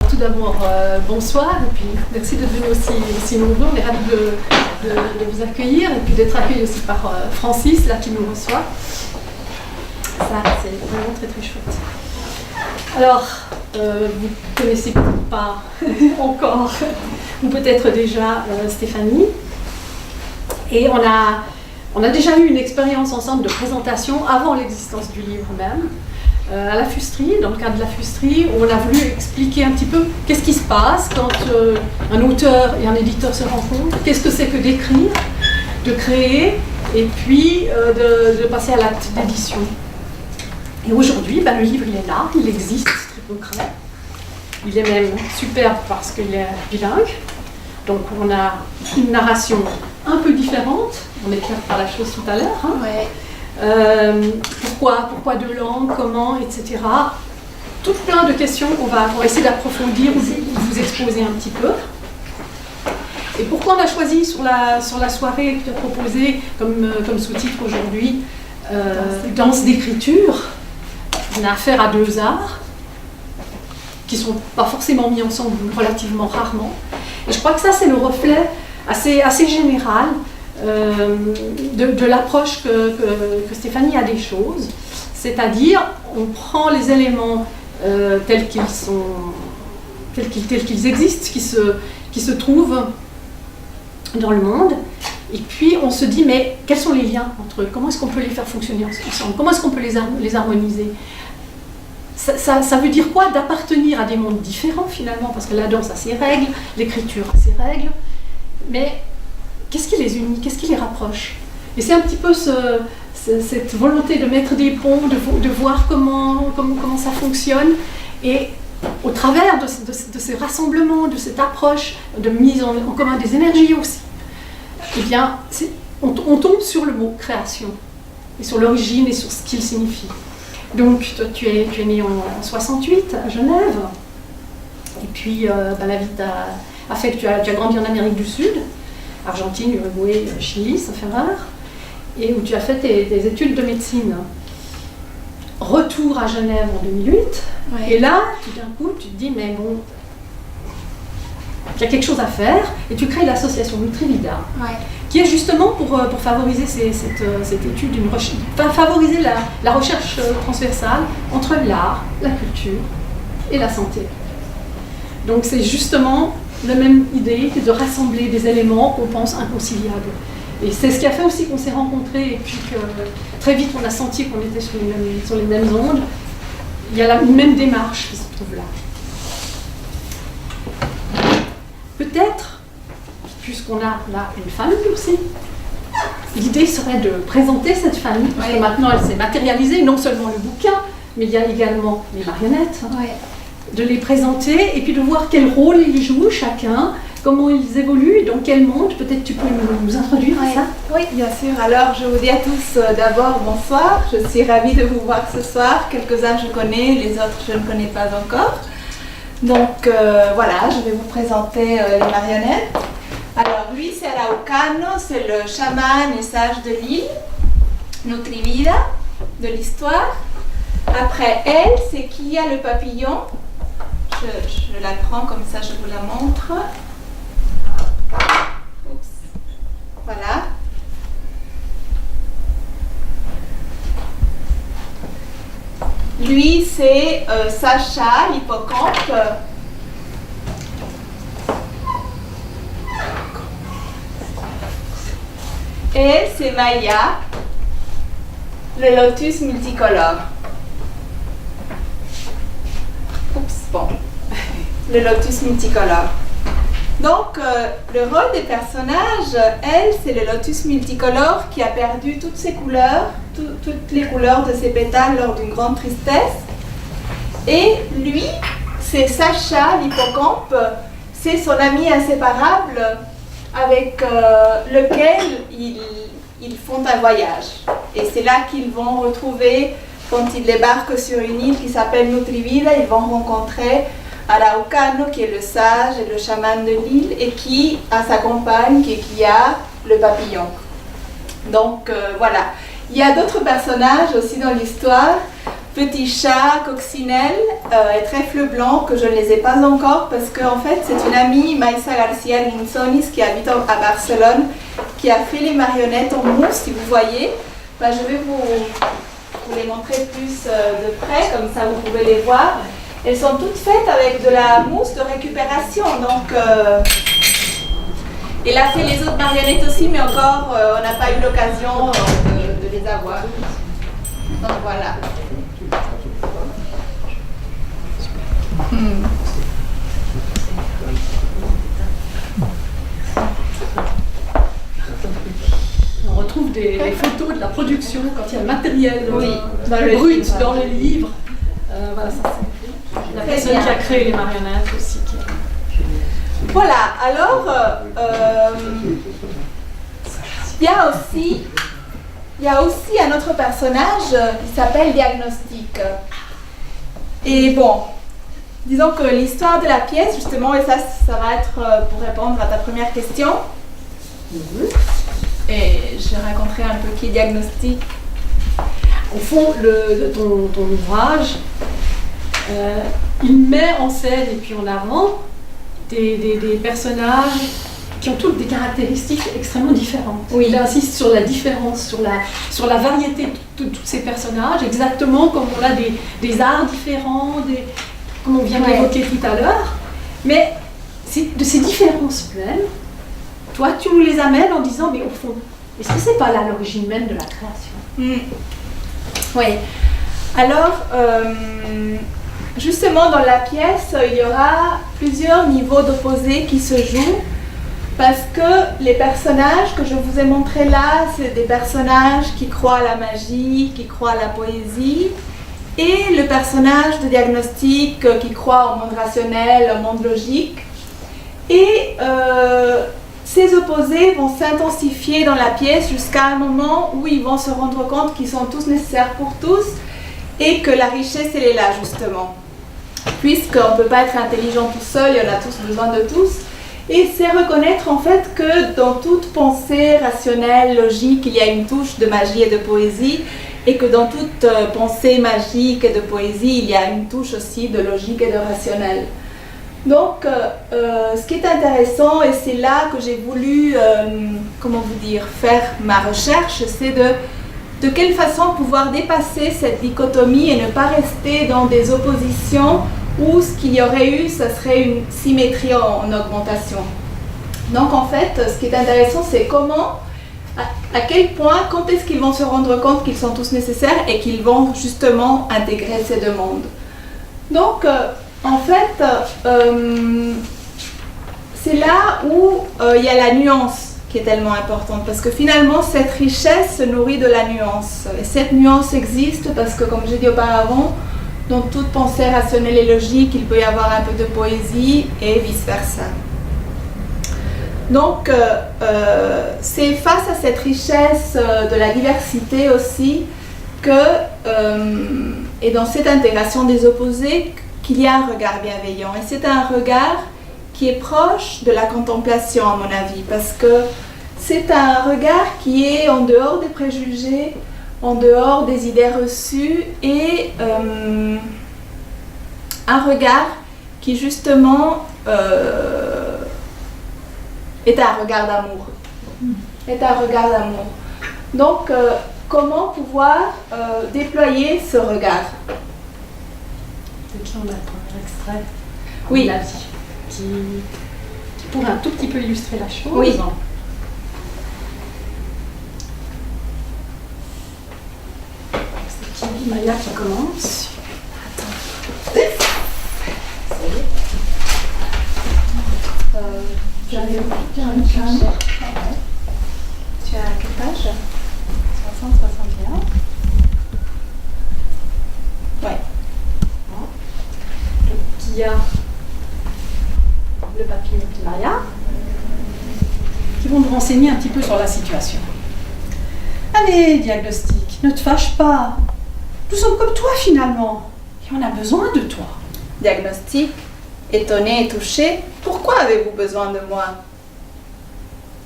Tout d'abord, bonsoir, et puis merci d'être venus aussi nombreux. On est ravis de vous accueillir et puis d'être accueillis aussi par Francis, là, qui nous reçoit. Ça, c'est vraiment très très chouette. Alors, vous ne connaissez pas encore, ou peut-être déjà Stéphanie. Et on a déjà eu une expérience ensemble de présentation avant l'existence du livre même. À la Fusterie, dans le cadre de la Fusterie, où on a voulu expliquer un petit peu qu'est-ce qui se passe quand un auteur et un éditeur se rencontrent, qu'est-ce que c'est que d'écrire, de créer, et puis de passer à l'acte d'édition. Et aujourd'hui, le livre il est là, il existe, c'est très concret. Il est même superbe parce qu'il est bilingue. Donc on a une narration un peu différente, on éclairera la chose tout à l'heure. Hein. Ouais. Pourquoi deux langues, comment, etc. Tout plein de questions qu'on va essayer d'approfondir ou de vous exposer un petit peu. Et pourquoi on a choisi sur la soirée que tu as proposé comme sous-titre aujourd'hui danse d'écriture. On a affaire à deux arts qui ne sont pas forcément mis ensemble relativement rarement. Et je crois que ça c'est le reflet assez général de l'approche que Stéphanie a des choses, c'est-à-dire on prend les éléments tels qu'ils existent, qui se trouvent dans le monde, et puis on se dit mais quels sont les liens entre eux, comment est-ce qu'on peut les faire fonctionner ensemble, comment est-ce qu'on peut les harmoniser. Ça veut dire quoi d'appartenir à des mondes différents finalement, parce que la danse a ses règles, l'écriture a ses règles, mais qu'est-ce qui les unit, qu'est-ce qui les rapproche? Et c'est un petit peu cette volonté de mettre des ponts, de voir comment ça fonctionne. Et au travers de ces rassemblements, de cette approche de mise en commun des énergies aussi, eh bien, on tombe sur le mot création, et sur l'origine et sur ce qu'il signifie. Donc, toi, tu es né en 68 à Genève, et puis la vie a fait que tu as grandi en Amérique du Sud, Argentine, Uruguay, Chili, ça fait rare, et où tu as fait tes études de médecine. Retour à Genève en 2008, ouais. Et là, tout d'un coup, tu te dis, mais bon, il y a quelque chose à faire, et tu crées l'association Nutrivida, ouais. Qui est justement pour favoriser cette étude, favoriser la recherche transversale entre l'art, la culture et la santé. Donc c'est justement la même idée que de rassembler des éléments qu'on pense inconciliables. Et c'est ce qui a fait aussi qu'on s'est rencontrés et puis que très vite on a senti qu'on était sur les mêmes ondes. Il y a une même démarche qui se trouve là. Peut-être, puisqu'on a là une famille aussi, l'idée serait de présenter cette famille, parce que maintenant elle s'est matérialisée, non seulement le bouquin, mais il y a également les marionnettes. Ouais. De les présenter et puis de voir quel rôle ils jouent chacun, comment ils évoluent, dans quel monde. Peut-être tu peux nous introduire à ça? Oui, bien sûr. Alors je vous dis à tous d'abord bonsoir. Je suis ravie de vous voir ce soir. Quelques-uns je connais, les autres je ne connais pas encore. Donc voilà, je vais vous présenter les marionnettes. Alors lui c'est Araucano, c'est le chaman et sage de l'île, Nutrivida, de l'histoire. Après elle, c'est Kia le papillon. Je la prends comme ça, je vous la montre. Oups. Voilà. Lui, c'est Sacha, l'hippocampe. Et c'est Maya, le lotus multicolore. Oups, bon. Le lotus multicolore. Donc, le rôle des personnages, elle, c'est le lotus multicolore qui a perdu toutes ses couleurs, toutes les couleurs de ses pétales lors d'une grande tristesse. Et lui, c'est Sacha, l'hippocampe, c'est son ami inséparable avec lequel ils font un voyage. Et c'est là qu'ils vont retrouver, quand ils débarquent sur une île qui s'appelle Nutrivida, ils vont rencontrer Araucano, qui est le sage et le chaman de l'île, et qui a sa compagne, qui est Kia, le papillon. Donc voilà. Il y a d'autres personnages aussi dans l'histoire. petits chats coccinelles et trèfles blancs que je ne les ai pas encore parce qu'en fait c'est une amie, Maïsa Garcia Rinzonis, qui habite à Barcelone, qui a fait les marionnettes en mousse, si vous voyez. Ben, je vais vous les montrer plus de près, comme ça vous pouvez les voir. Elles sont toutes faites avec de la mousse de récupération, donc elle a fait les autres marionnettes aussi, mais encore on n'a pas eu l'occasion de les avoir. Donc voilà. On retrouve les photos de la production quand il y a le matériel dans le brut livre. dans le livre. Voilà, ça c'est la personne qui a créé les marionnettes aussi. Voilà, alors il y a aussi un autre personnage qui s'appelle Diagnostic. Et bon, disons que l'histoire de la pièce, justement, et ça va être pour répondre à ta première question. Et je raconterai un peu qui est Diagnostic. Au fond, ton ouvrage, il met en scène et puis en avant des personnages qui ont toutes des caractéristiques extrêmement différentes. Oui. Il insiste sur la différence, sur la variété de tous ces personnages, exactement comme on a des arts différents, comme on vient d'évoquer tout à l'heure. Mais de ces différences même, toi, tu nous les amènes en disant, mais au fond, est-ce que c'est pas là l'origine même de la création? Oui. Alors, justement, dans la pièce, il y aura plusieurs niveaux d'opposés qui se jouent parce que les personnages que je vous ai montrés là, c'est des personnages qui croient à la magie, qui croient à la poésie, et le personnage de Diagnostic qui croit au monde rationnel, au monde logique. Et ces opposés vont s'intensifier dans la pièce jusqu'à un moment où ils vont se rendre compte qu'ils sont tous nécessaires pour tous et que la richesse, elle est là, justement. Puisqu'on ne peut pas être intelligent tout seul, il y en a tous besoin de tous. Et c'est reconnaître en fait que dans toute pensée rationnelle, logique, il y a une touche de magie et de poésie, et que dans toute pensée magique et de poésie, il y a une touche aussi de logique et de rationnel. Donc, ce qui est intéressant, et c'est là que j'ai voulu, faire ma recherche, c'est de quelle façon pouvoir dépasser cette dichotomie et ne pas rester dans des oppositions où ce qu'il y aurait eu, ça serait une symétrie en augmentation. Donc en fait, ce qui est intéressant, c'est comment, à quel point, quand est-ce qu'ils vont se rendre compte qu'ils sont tous nécessaires et qu'ils vont justement intégrer ces deux mondes. Donc en fait, c'est là où il y a la nuance qui est tellement importante, parce que finalement cette richesse se nourrit de la nuance, et cette nuance existe parce que, comme j'ai dit auparavant, dans toute pensée rationnelle et logique, il peut y avoir un peu de poésie et vice-versa. Donc c'est face à cette richesse de la diversité aussi et dans cette intégration des opposés, qu'il y a un regard bienveillant, et c'est un regard qui est proche de la contemplation, à mon avis, parce que c'est un regard qui est en dehors des préjugés, en dehors des idées reçues, et un regard qui justement est un regard d'amour. Est un regard d'amour. Donc, comment pouvoir déployer ce regard? Peut-être là on a le premier extrait. Oui. La vie. Qui pourrait un tout petit peu illustrer la chose. Oui. C'est qui, Maya, qui commence. J'arrive. Tu as quelle page? 60, 61. Ouais. Donc, il y a le papier de Maya qui vont nous renseigner un petit peu sur la situation. Allez, Diagnostic, ne te fâche pas. Nous sommes comme toi finalement et on a besoin de toi. Diagnostic, étonné et touché, pourquoi avez-vous besoin de moi?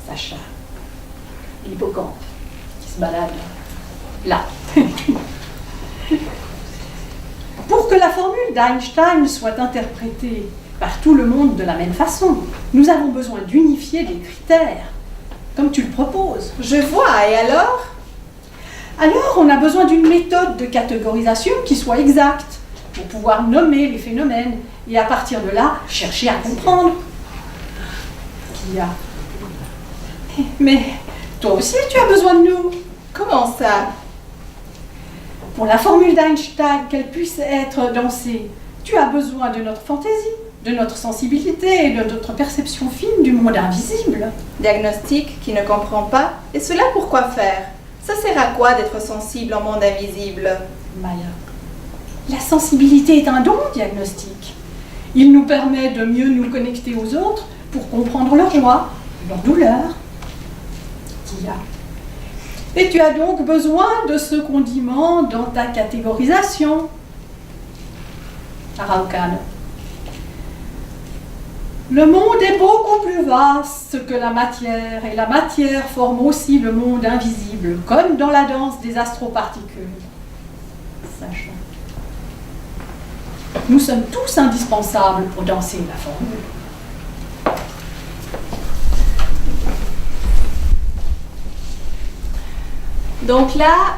Sacha, l'hippocampe qui se balade là. formule d'Einstein soit interprétée par tout le monde de la même façon, nous avons besoin d'unifier les critères, comme tu le proposes. Je vois, et alors? Alors, on a besoin d'une méthode de catégorisation qui soit exacte, pour pouvoir nommer les phénomènes, et à partir de là, chercher à comprendre qu'il y a. Mais toi aussi, tu as besoin de nous. Comment ça? Pour la formule d'Einstein, qu'elle puisse être dansée, tu as besoin de notre fantaisie, de notre sensibilité et de notre perception fine du monde invisible. Diagnostic qui ne comprend pas. Et cela pourquoi faire? Ça sert à quoi d'être sensible au monde invisible? Maya, la sensibilité est un don diagnostique. Il nous permet de mieux nous connecter aux autres pour comprendre leur joie, leur douleur. Tia. Et tu as donc besoin de ce condiment dans ta catégorisation. Araucane. Le monde est beaucoup plus vaste que la matière, et la matière forme aussi le monde invisible, comme dans la danse des astroparticules. Sachant. Nous sommes tous indispensables pour danser la formule. Donc là,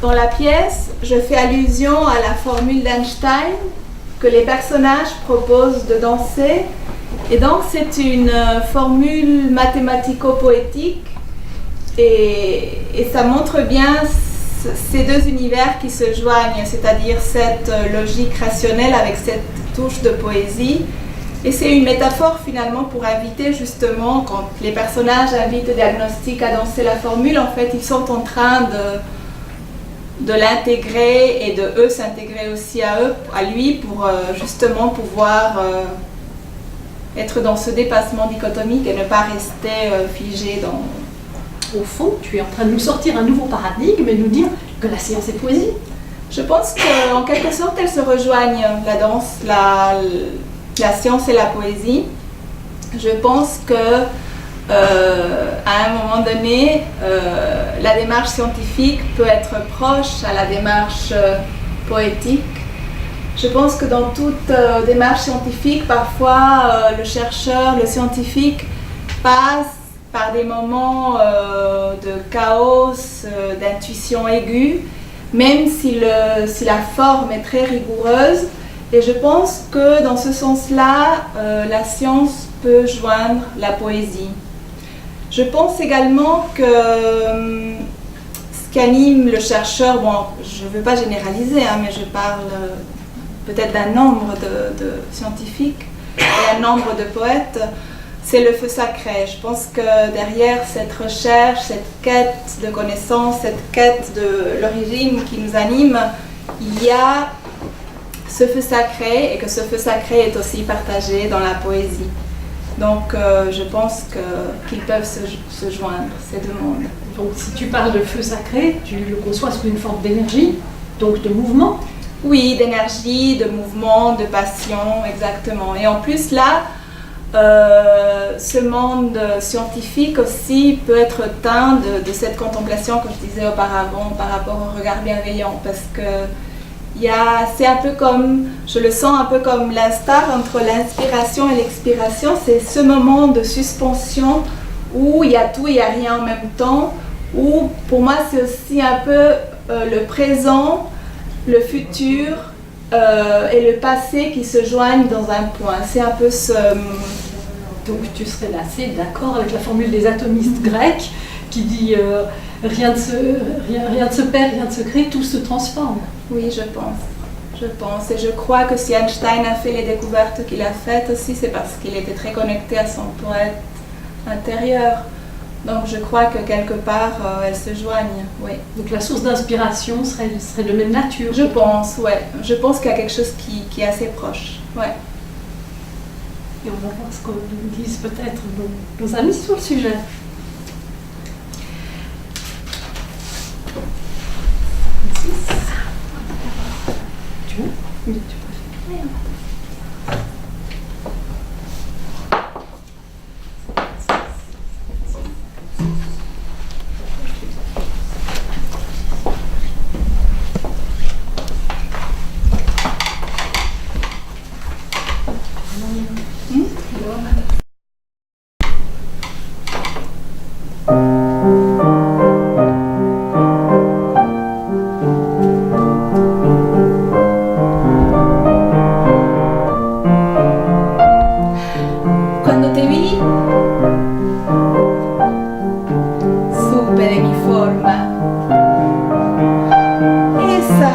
dans la pièce, je fais allusion à la formule d'Einstein que les personnages proposent de danser. Et donc c'est une formule mathématico-poétique et ça montre bien ces deux univers qui se joignent, c'est-à-dire cette logique rationnelle avec cette touche de poésie. Et c'est une métaphore finalement pour inviter justement, quand les personnages invitent Diagnostic à danser la formule, en fait ils sont en train de l'intégrer et de eux s'intégrer aussi à lui pour justement pouvoir être dans ce dépassement dichotomique et ne pas rester figé dans... Au fond, tu es en train de nous sortir un nouveau paradigme et nous dire que la science est poésie. Je pense qu'en quelque sorte elles se rejoignent, la danse, la science et la poésie. Je pense que à un moment donné, la démarche scientifique peut être proche à la démarche poétique. Je pense que dans toute démarche scientifique, parfois le chercheur, le scientifique passe par des moments de chaos, d'intuition aiguë, même si la forme est très rigoureuse. Et je pense que dans ce sens-là, la science peut joindre la poésie. Je pense également que ce qui anime le chercheur, bon, je ne veux pas généraliser, hein, mais je parle peut-être d'un nombre de scientifiques et un nombre de poètes, c'est le feu sacré. Je pense que derrière cette recherche, cette quête de connaissances, cette quête de l'origine qui nous anime, il y a ce feu sacré et que ce feu sacré est aussi partagé dans la poésie. Donc je pense qu'ils peuvent se joindre, ces deux mondes. Donc si tu parles de feu sacré, tu le conçois sous une forme d'énergie, donc de mouvement? Oui, d'énergie, de mouvement, de passion, exactement. Et en plus là, ce monde scientifique aussi peut être teint de cette contemplation que je disais auparavant par rapport au regard bienveillant, parce que c'est un peu comme, je le sens un peu comme l'instar entre l'inspiration et l'expiration, c'est ce moment de suspension où il y a tout et il n'y a rien en même temps, où pour moi c'est aussi un peu le présent, le futur et le passé qui se joignent dans un point. C'est un peu ce... Donc tu serais assez d'accord avec la formule des atomistes grecs qui dit rien ne se perd, rien ne se crée, tout se transforme. Oui, je pense. Et je crois que si Einstein a fait les découvertes qu'il a faites aussi, c'est parce qu'il était très connecté à son poète intérieur. Donc je crois que quelque part, elles se joignent, oui. Donc la source d'inspiration serait de même nature? Je pense, ouais. Je pense qu'il y a quelque chose qui est assez proche, ouais. Et on va voir ce qu'on nous disent peut-être nos amis sur le sujet. Tu veux? Oui, tu peux faire. Cuando te vi, supe de mi forma. Esa,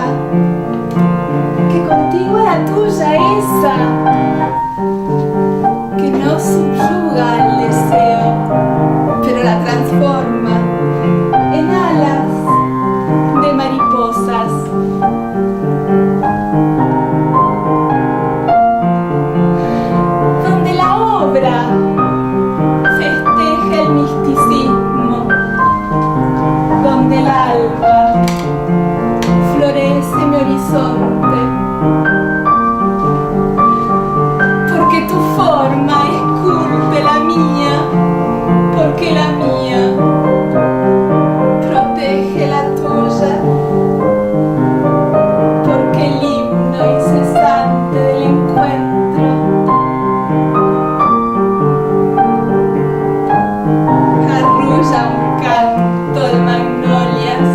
que contigo era tuya, esa, que no subyuga al deseo, pero la transforma en alas de mariposas. Donde la obra festeja el misticismo, donde el alba florece mi horizonte, porque tu forma esculpe la mía, porque la mía protege la tuya, porque el himno incesante del encuentro arrulla un canto de magnolias.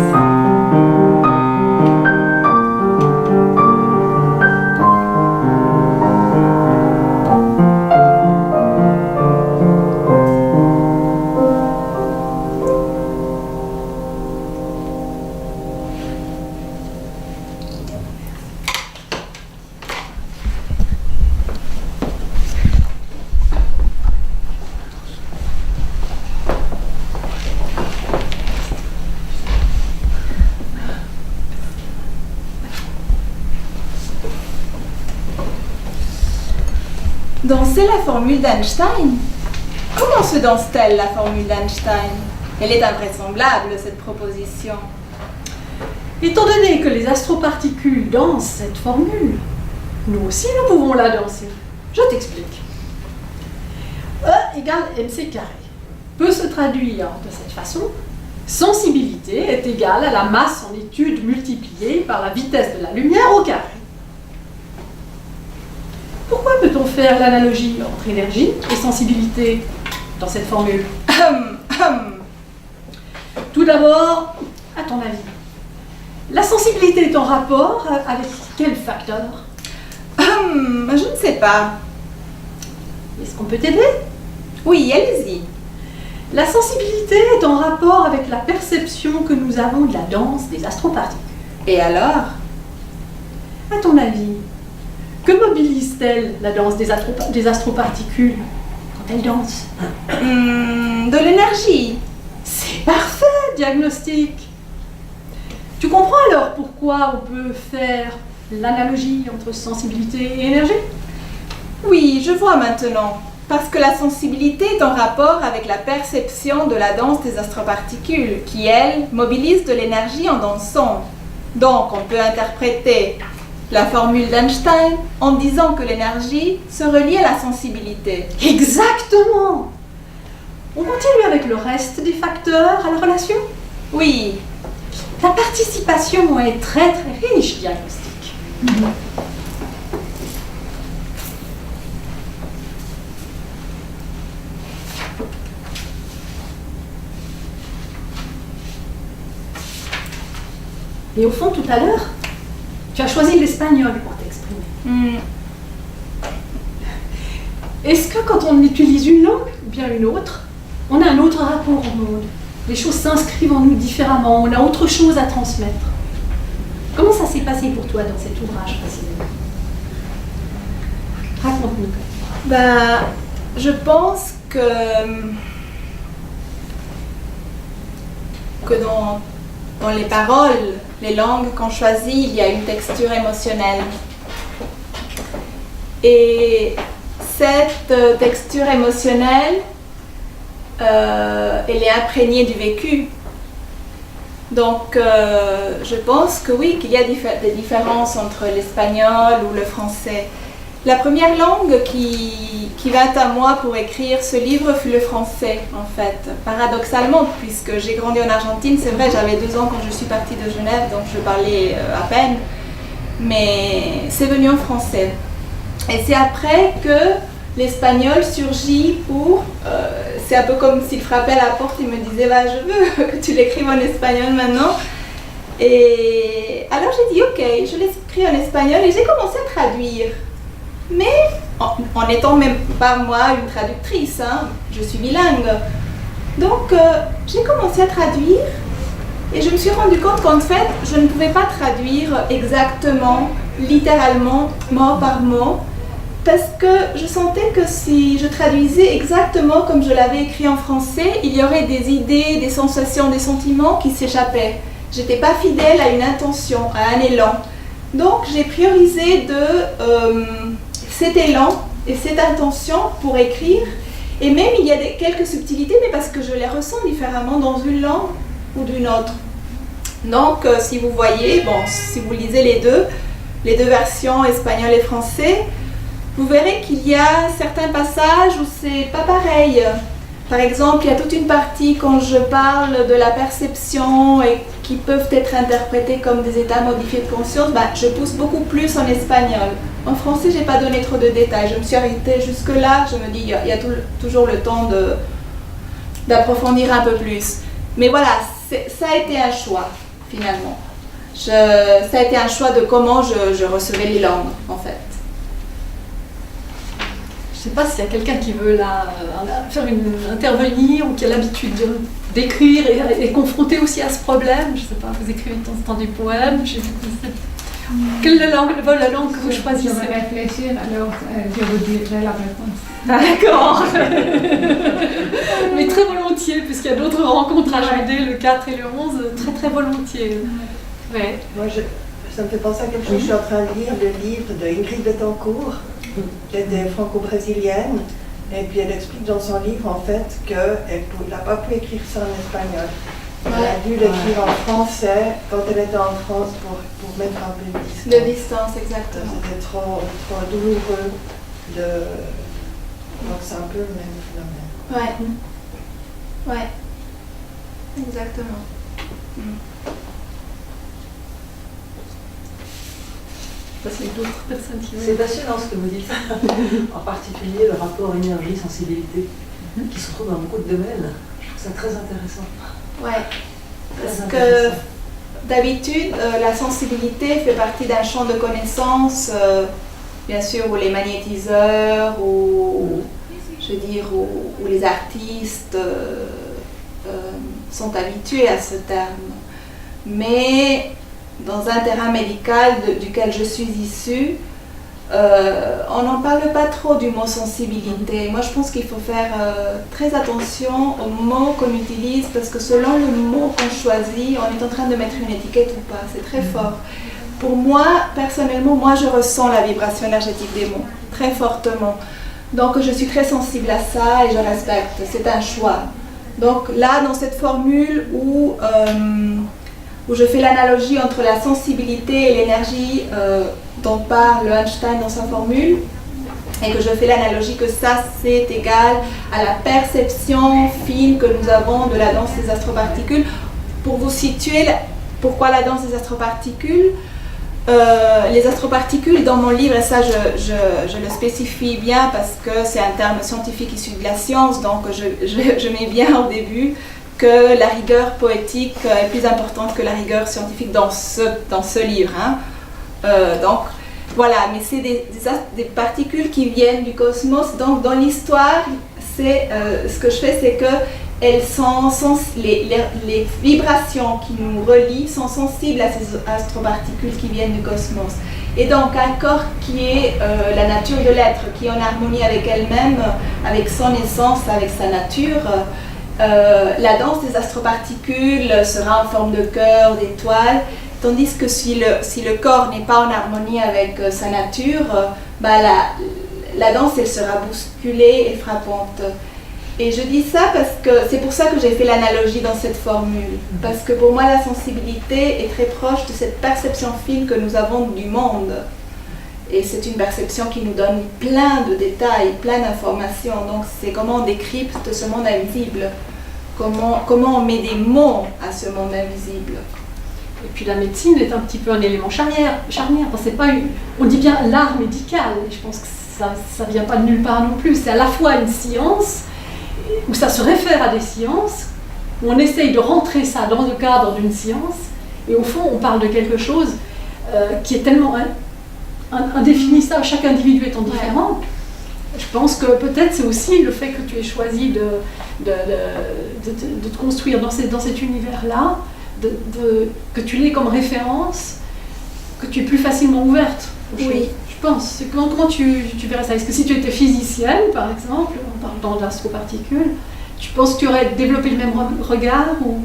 Danser la formule d'Einstein? Comment se danse-t-elle la formule d'Einstein? Elle est invraisemblable, cette proposition. Étant donné que les astroparticules dansent cette formule, nous aussi nous pouvons la danser. Je t'explique. E égale mc carré peut se traduire de cette façon. Sensibilité est égale à la masse en étude multipliée par la vitesse de la lumière au carré. Pourquoi peut-on faire l'analogie entre énergie et sensibilité dans cette formule? Tout d'abord, à ton avis, la sensibilité est en rapport avec quel facteur? Je ne sais pas. Est-ce qu'on peut t'aider? Oui, allez-y. La sensibilité est en rapport avec la perception que nous avons de la danse des astroparticules. Et alors? À ton avis, que mobilise-t-elle la danse des astroparticules quand elles dansent? De l'énergie. C'est parfait, diagnostic. Tu comprends alors pourquoi on peut faire l'analogie entre sensibilité et énergie? Oui, je vois maintenant. Parce que la sensibilité est en rapport avec la perception de la danse des astroparticules, qui, elle, mobilise de l'énergie en dansant. Donc, on peut interpréter la formule d'Einstein en disant que l'énergie se relie à la sensibilité. Exactement! On continue avec le reste des facteurs à la relation? Oui. Ta participation est très très riche, diagnostic. Et au fond, tout à l'heure, tu as choisi l'espagnol pour t'exprimer. Est-ce que quand on utilise une langue ou bien une autre, on a un autre rapport au monde? Les choses s'inscrivent en nous différemment, on a autre chose à transmettre. Comment ça s'est passé pour toi dans cet ouvrage précisément? Raconte-nous. Je pense que dans les paroles, les langues qu'on choisit, il y a une texture émotionnelle. Et cette texture émotionnelle, elle est imprégnée du vécu. Donc, je pense que oui, qu'il y a des différences entre l'espagnol ou le français. La première langue qui vint à moi pour écrire ce livre fut le français, en fait. Paradoxalement, puisque j'ai grandi en Argentine, c'est vrai, j'avais 2 ans quand je suis partie de Genève, donc je parlais à peine, mais c'est venu en français. Et c'est après que l'espagnol surgit pour... c'est un peu comme s'il frappait à la porte et me disait bah, je veux que tu l'écrives en espagnol maintenant. Et alors j'ai dit ok, je l'écris en espagnol et j'ai commencé à traduire. Mais en n'étant même pas moi une traductrice, hein, je suis bilingue. Donc j'ai commencé à traduire et je me suis rendu compte qu'en fait je ne pouvais pas traduire exactement, littéralement, mot par mot. Parce que je sentais que si je traduisais exactement comme je l'avais écrit en français, il y aurait des idées, des sensations, des sentiments qui s'échappaient. J'étais pas fidèle à une intention, à un élan. Donc j'ai priorisé cet élan et cette intention pour écrire. Et même il y a quelques subtilités, mais parce que je les ressens différemment dans une langue ou d'une autre. Donc si vous voyez, bon, si vous lisez les deux versions espagnol et français, vous verrez qu'il y a certains passages où c'est pas pareil. Par exemple, il y a toute une partie quand je parle de la perception et qui peuvent être interprétés comme des états modifiés de conscience, je pousse beaucoup plus en espagnol. En français, j'ai pas donné trop de détails. Je me suis arrêtée jusque-là. Je me dis, il y a toujours le temps d'approfondir un peu plus. Mais voilà, ça a été un choix, finalement. Ça a été un choix de comment je recevais les langues, en fait. Je ne sais pas s'il y a quelqu'un qui veut intervenir ou qui a l'habitude d'écrire et est confronté aussi à ce problème. Je ne sais pas, vous écrivez de temps en temps des poèmes. Quelle est la langue que vous choisissez? Je vais réfléchir, alors je vous dirai la réponse. D'accord. Mais très volontiers, puisqu'il y a d'autres rencontres à Judée, le 4 et le 11, très très volontiers. Ouais. Moi, ça me fait penser à quelque chose. Je suis en train de lire le livre de Ingrid Betancourt, qui était franco-brésilienne, et puis elle explique dans son livre en fait qu'elle n'a pas pu écrire ça en espagnol. Elle a dû l'écrire en français quand elle était en France pour mettre un peu de distance. De distance, exactement. C'était trop douloureux. Donc c'est un peu le même phénomène. Ouais, exactement. D'autres personnes qui C'est passionnant ce que vous dites, en particulier le rapport énergie-sensibilité, qui se trouve dans beaucoup de domaines. Je trouve ça très intéressant. Ouais, parce que d'habitude, la sensibilité fait partie d'un champ de connaissances, bien sûr, où les magnétiseurs, ou les artistes sont habitués à ce terme. Mais dans un terrain médical duquel je suis issue, on n'en parle pas trop du mot sensibilité. Moi, je pense qu'il faut faire très attention aux mots qu'on utilise parce que selon le mot qu'on choisit, on est en train de mettre une étiquette ou pas. C'est très fort. Pour moi, personnellement, je ressens la vibration énergétique des mots très fortement. Donc, je suis très sensible à ça et je respecte. C'est un choix. Donc là, dans cette formule où je fais l'analogie entre la sensibilité et l'énergie dont parle Einstein dans sa formule, et que je fais l'analogie que ça c'est égal à la perception fine que nous avons de la danse des astroparticules. Pour vous situer, pourquoi la danse des astroparticules? Les astroparticules dans mon livre, et ça je le spécifie bien parce que c'est un terme scientifique issu de la science, donc je mets bien au début que la rigueur poétique est plus importante que la rigueur scientifique dans ce livre. Donc voilà, mais c'est des particules qui viennent du cosmos. Donc dans l'histoire, ce que je fais, c'est que les vibrations qui nous relient sont sensibles à ces astroparticules qui viennent du cosmos. Et donc un corps qui est la nature de l'être, qui est en harmonie avec elle-même, avec son essence, avec sa nature, la danse des astroparticules sera en forme de cœur, d'étoile, tandis que si le corps n'est pas en harmonie avec sa nature, la danse elle sera bousculée et frappante. Et je dis ça parce que c'est pour ça que j'ai fait l'analogie dans cette formule, parce que pour moi la sensibilité est très proche de cette perception fine que nous avons du monde. Et c'est une perception qui nous donne plein de détails, plein d'informations. Donc c'est comment on décrypte ce monde invisible, comment on met des mots à ce monde invisible. Et puis la médecine est un petit peu un élément charnière. Enfin, c'est pas on dit bien l'art médical, et je pense que ça vient pas de nulle part non plus. C'est à la fois une science, où ça se réfère à des sciences, où on essaye de rentrer ça dans le cadre d'une science, et au fond, on parle de quelque chose qui est tellement indéfinissable, chaque individu étant différent. Je pense que peut-être c'est aussi le fait que tu aies choisi de te construire dans cet univers-là, que tu l'aies comme référence, que tu es plus facilement ouverte aux choses. Je pense. Comment tu verrais ça? Est-ce que si tu étais physicienne, par exemple, en parlant d'astroparticules, tu penses que tu aurais développé le même regard ou...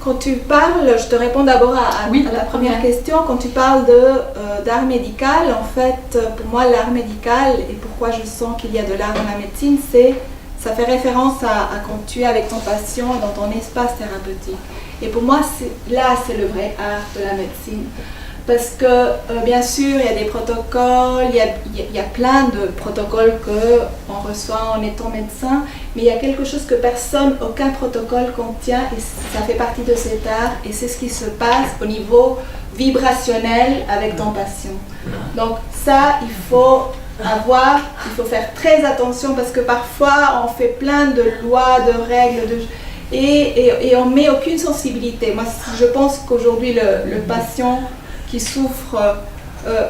Quand tu parles, je te réponds d'abord à la première question. Quand tu parles d'art médical, en fait, pour moi, l'art médical, et pourquoi je sens qu'il y a de l'art dans la médecine, ça fait référence à quand tu es avec ton patient dans ton espace thérapeutique. Et pour moi, c'est le vrai art de la médecine. Parce que, bien sûr, il y a des protocoles, il y a plein de protocoles qu'on reçoit en étant médecin, mais il y a quelque chose que aucun protocole contient, et ça fait partie de cet art, et c'est ce qui se passe au niveau vibrationnel avec ton patient. Donc ça, il faut faire très attention, parce que parfois, on fait plein de lois, de règles, et on ne met aucune sensibilité. Moi, je pense qu'aujourd'hui, le patient qui souffre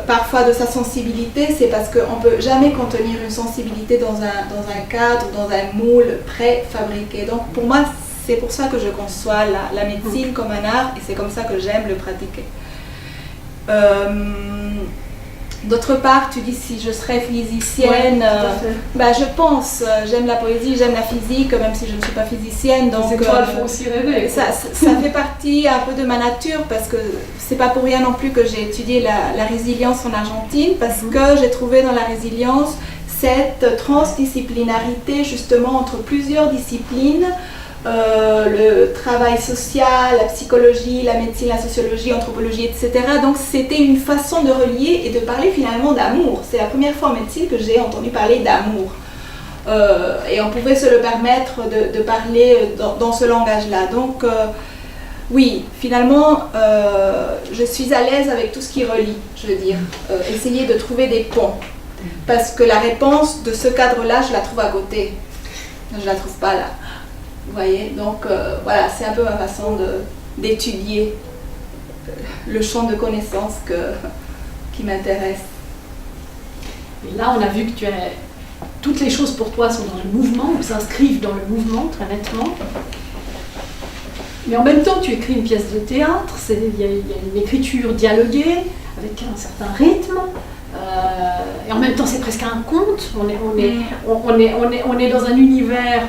parfois de sa sensibilité, c'est parce qu'on ne peut jamais contenir une sensibilité dans un cadre, dans un moule préfabriqué. Donc pour moi, c'est pour ça que je conçois la médecine comme un art, et c'est comme ça que j'aime le pratiquer. D'autre part, tu dis si je serais physicienne, je pense, j'aime la poésie, j'aime la physique, même si je ne suis pas physicienne. Donc, ces étoiles font aussi rêver. Ça fait partie un peu de ma nature, parce que c'est pas pour rien non plus que j'ai étudié la résilience en Argentine, parce que j'ai trouvé dans la résilience cette transdisciplinarité justement entre plusieurs disciplines. Le travail social, la psychologie, la médecine, la sociologie, l'anthropologie, etc. Donc c'était une façon de relier et de parler finalement d'amour. C'est la première fois en médecine que j'ai entendu parler d'amour. Et on pouvait se le permettre de parler dans ce langage-là. Donc oui, finalement, je suis à l'aise avec tout ce qui relie, je veux dire. Essayer de trouver des ponts. Parce que la réponse de ce cadre-là, je la trouve à côté. Je ne la trouve pas là. Vous voyez, donc voilà, c'est un peu ma façon d'étudier le champ de connaissances qui m'intéresse. Et là, on a vu que toutes les choses pour toi sont dans le mouvement, ou s'inscrivent dans le mouvement très nettement. Mais en même temps, tu écris une pièce de théâtre, il y a une écriture dialoguée, avec un certain rythme. Et en même temps, c'est presque un conte. On est dans un univers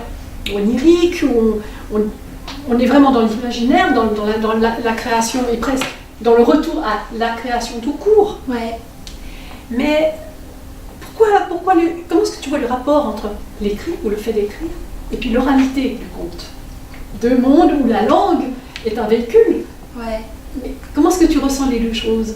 onirique, où on est vraiment dans l'imaginaire, dans la création, et presque dans le retour à la création tout court. Ouais. Mais comment est-ce que tu vois le rapport entre l'écrit, ou le fait d'écrire, et puis l'oralité du conte? Deux mondes où la langue est un véhicule. Ouais. Mais comment est-ce que tu ressens les deux choses?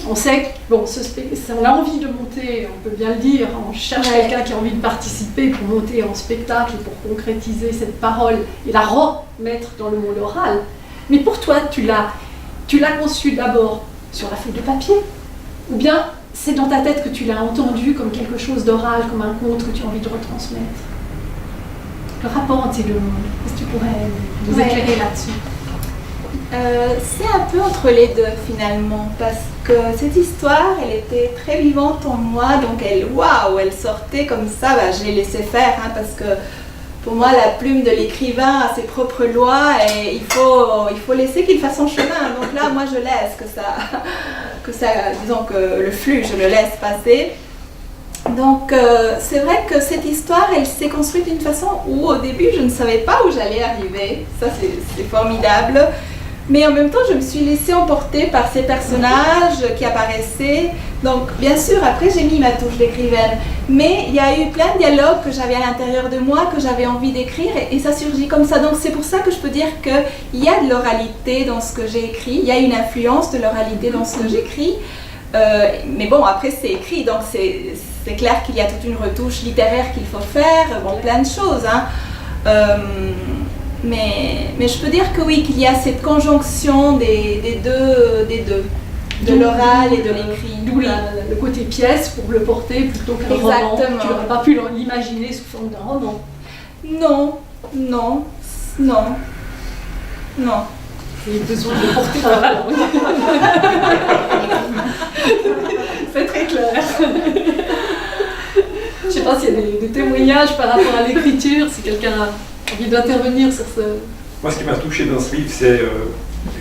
On sait que on a envie de monter, on peut bien le dire, on cherche quelqu'un qui a envie de participer pour monter en spectacle, pour concrétiser cette parole et la remettre dans le monde oral. Mais pour toi, tu l'as conçu d'abord sur la feuille de papier, ou bien c'est dans ta tête que tu l'as entendu comme quelque chose d'oral, comme un conte que tu as envie de retransmettre? Le rapport entre ces deux mondes, est-ce que tu pourrais nous éclairer là-dessus? C'est un peu entre les deux finalement, parce que cette histoire, elle était très vivante en moi, donc elle sortait comme ça, je l'ai laissé faire, parce que pour moi la plume de l'écrivain a ses propres lois et il faut laisser qu'il fasse son chemin. Donc là, moi je laisse que ça, disons que le flux, je le laisse passer. Donc c'est vrai que cette histoire, elle s'est construite d'une façon où au début je ne savais pas où j'allais arriver, ça c'est formidable. Mais en même temps, je me suis laissée emporter par ces personnages qui apparaissaient. Donc, bien sûr, après, j'ai mis ma touche d'écrivaine. Mais il y a eu plein de dialogues que j'avais à l'intérieur de moi, que j'avais envie d'écrire, et ça surgit comme ça. Donc, c'est pour ça que je peux dire qu'il y a de l'oralité dans ce que j'ai écrit. Il y a une influence de l'oralité dans ce que j'écris. Mais bon, après, c'est écrit, donc c'est clair qu'il y a toute une retouche littéraire qu'il faut faire. Bon, plein de choses, Mais je peux dire que oui, qu'il y a cette conjonction des deux. de l'oral et de l'écrit. D'où le côté pièce pour le porter plutôt qu'un roman. Exactement. Tu n'aurais pas pu l'imaginer sous forme d'un roman. Non, non, non, non. J'ai besoin de le porter dans la langue. C'est très clair. Je ne sais pas s'il y a des témoignages par rapport à l'écriture, si quelqu'un a envie d'intervenir sur ce... Moi, ce qui m'a touché dans ce livre, c'est...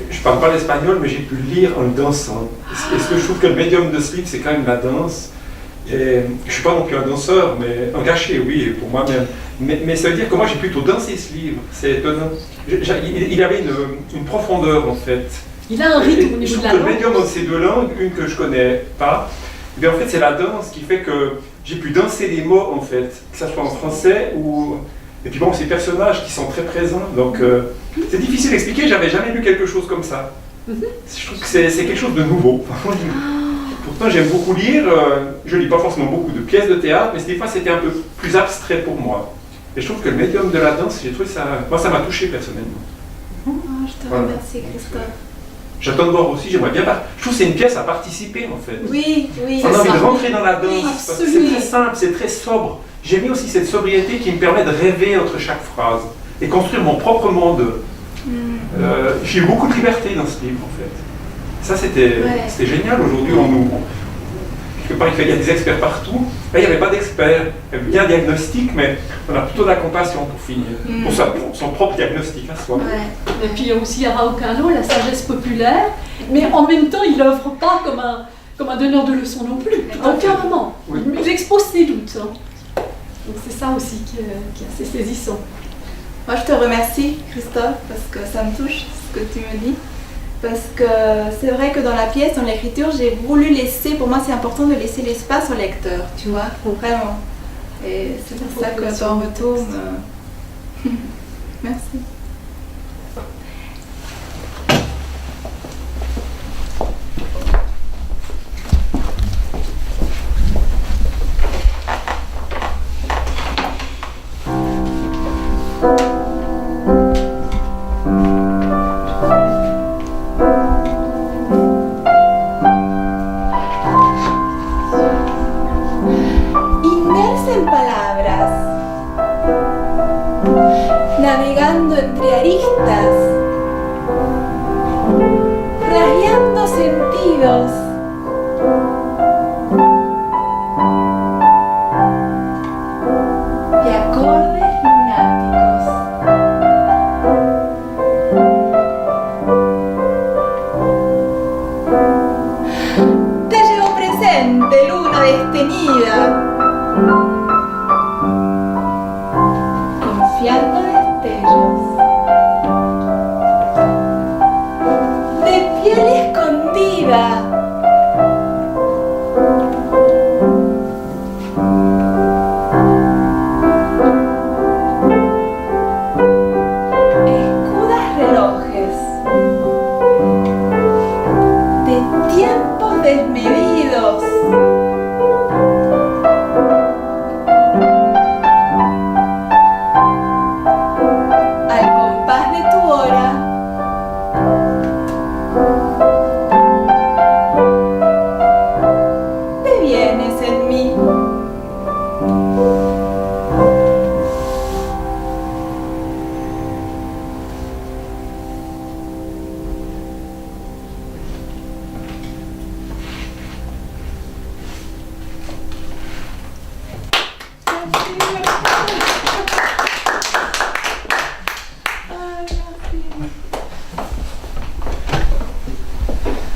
je parle pas l'espagnol, mais j'ai pu le lire en le dansant. Et ce que je trouve que le médium de ce livre, c'est quand même la danse. Et je suis pas non plus un danseur, mais un gâché, oui, pour moi-même. Mais ça veut dire que moi, j'ai plutôt dansé ce livre. C'est étonnant. Il avait une profondeur, en fait. Il a un rythme au Et je niveau de trouve la que le langue. médium entre ces deux langues, une que je connais pas, eh bien, en fait, c'est la danse qui fait que j'ai pu danser des mots, en fait, que ça soit en français ou... Et puis bon, ces personnages qui sont très présents, donc c'est difficile d'expliquer, j'avais jamais lu quelque chose comme ça. Je trouve que c'est quelque chose de nouveau. Pourtant, j'aime beaucoup lire, je lis pas forcément beaucoup de pièces de théâtre, mais des fois c'était un peu plus abstrait pour moi. Et je trouve que le médium de la danse, j'ai trouvé ça... Moi, ça m'a touché personnellement. Oh, je te Voilà. remercie, Christophe. J'attends de voir aussi, j'aimerais bien... Je trouve que c'est une pièce à participer, en fait. Oui, oui. On a envie ça. de rentrer dans la danse, Oui, parce que c'est absolument. très simple, c'est très sobre. J'ai mis aussi cette sobriété qui me permet de rêver entre chaque phrase et construire mon propre monde. J'ai eu beaucoup de liberté dans ce livre, en fait. Ça, c'était génial. Aujourd'hui, quelque part, il y a des experts partout. Là, il n'y avait pas d'experts. Il y avait bien un diagnostic, mais on a plutôt de la compassion pour finir. Pour son propre diagnostic à soi. Ouais. Et puis il y a aussi Araucano, la sagesse populaire, mais en même temps, il n'œuvre pas comme un donneur de leçons non plus, à aucun moment. Oui. Il expose ses doutes. Hein. Donc c'est ça aussi qui est assez saisissant. Moi, je te remercie, Christophe, parce que ça me touche ce que tu me dis. Parce que c'est vrai que dans la pièce, dans l'écriture, j'ai voulu laisser, pour moi c'est important de laisser l'espace au lecteur, tu vois, vraiment. Et c'est pour ça que ton retour me... Merci. Inmersa en palabras, navegando entre aristas, rayando sentidos. Y acordes lunáticos. Te llevo presente, luna desteñida, confiando destellos de piel escondida. Escudas relojes de tiempos desmedidos. Al compás de tu hora, te vienes en mí. Merci.